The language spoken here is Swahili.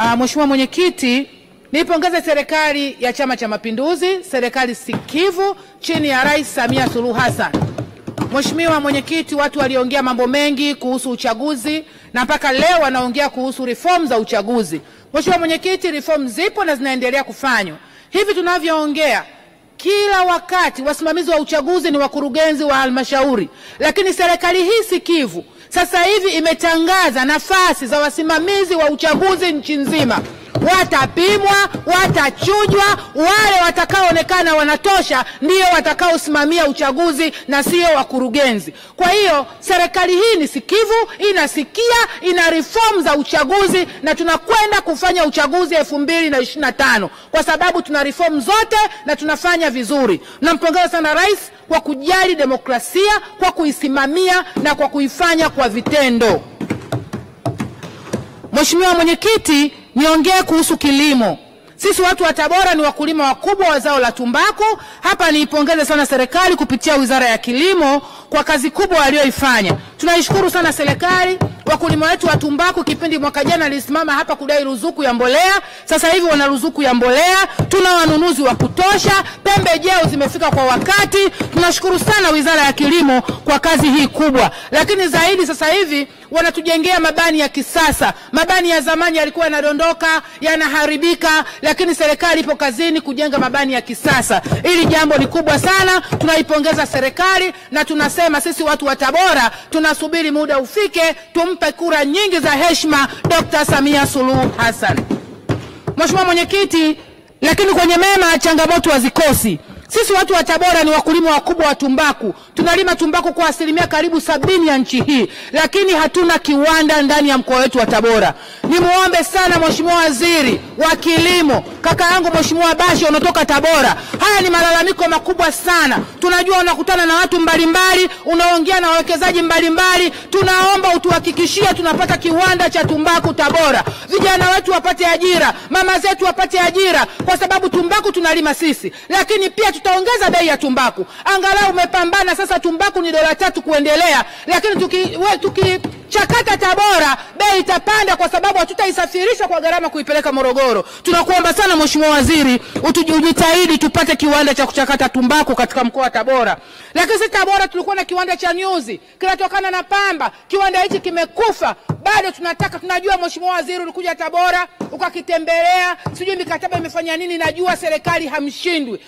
Mheshimiwa Mwenyekiti, nipongeze serikali ya Chama cha Mapinduzi, serikali sikivu chini ya Rais Samia Suluhu Hassan. Mheshimiwa Mwenyekiti, watu waliongea mambo mengi kuhusu uchaguzi na mpaka leo wanaongea kuhusu reform za uchaguzi. Mheshimiwa Mwenyekiti, reform zipo na zinaendelea kufanywa. Hivi tunavyoongea, kila wakati wasimamizi wa uchaguzi ni wakurugenzi wa halmashauri, lakini serikali hii sikivu sasa hivi imetangaza nafasi za wasimamizi wa uchaguzi nchi nzima. Watapimwa, watachujwa, wale watakaoonekana wanatosha ndio watakaosimamia uchaguzi na sio wakurugenzi. Kwa hiyo serikali hii ni sikivu, inasikia, ina reform za uchaguzi na tunakwenda kufanya uchaguzi 2025 kwa sababu tuna reform zote na tunafanya vizuri. Nampongeza sana Rais kwa kujali demokrasia, kwa kuisimamia na kwa kuifanya kwa vitendo. Mheshimiwa Mwenyekiti, niongee kuhusu kilimo. Sisi watu wa Tabora ni wakulima wakubwa wa zao la tumbaku. Hapa niipongeze sana serikali kupitia Wizara ya Kilimo kwa kazi kubwa walioifanya. Tunaishukuru sana serikali. Wakulima wetu wa tumbaku kipindi mwaka jana alisimama hapa kudai ruzuku ya mbolea. Sasa hivi wana ruzuku ya mbolea. Tuna wanunuzi wa kutosha. Pembejeo zimefika kwa wakati. Tunashukuru sana Wizara ya Kilimo kwa kazi hii kubwa. Lakini zaidi sasa hivi wanatujengea mabani ya kisasa. Mabani ya zamani yalikuwa yanadondoka, yanaharibika, lakini serikali ipo kazini kujenga mabani ya kisasa. Hili jambo ni kubwa sana. Tunaipongeza serikali na tunasema sisi watu wa Tabora tunasubiri muda ufike tumpe kura nyingi za heshima Dr. Samia Suluhu Hassan. Mheshimiwa Mwenyekiti, lakini kwenye mema changamoto hazikosi. Sisi watu wa Tabora ni wakulima wakubwa wa tumbaku. Tunalima tumbaku kwa asilimia karibu 70 ya nchi hii, lakini hatuna kiwanda ndani ya mkoa wetu wa Tabora. Nimuombe sana Mheshimiwa Waziri wa Kilimo, kaka yangu Mheshimiwa Bashe unatoka Tabora. Haya ni malalamiko makubwa sana. Tunajua unakutana na watu mbalimbali, unaongea na wawekezaji mbalimbali. Tunaomba utuhakikishie tunapata kiwanda cha tumbaku Tabora. Vijana wetu wapate ajira, mama zetu wapate ajira kwa sababu tumbaku tunalima sisi. Lakini pia tutaongeza bei ya tumbaku. Angalau umepambana sasa tumbaku ni $3 kuendelea, lakini tukichakata Tabora bei itapanda kwa sababu hatutaisafirisha kwa gharama kuipeleka Morogoro. Tunakuomba sana Mheshimiwa Waziri ujitahidi tupate kiwanda cha kuchakata tumbaku katika mkoa wa Tabora. Lakini sisi Tabora tulikuwa na kiwanda cha nyuzi kinatokana na pamba. Kiwanda hichi kimekufa. Bado tunajua Mheshimiwa Waziri ulikuja Tabora ukakitembelea, sijui mikataba imefanya nini, najua serikali hamshindwi.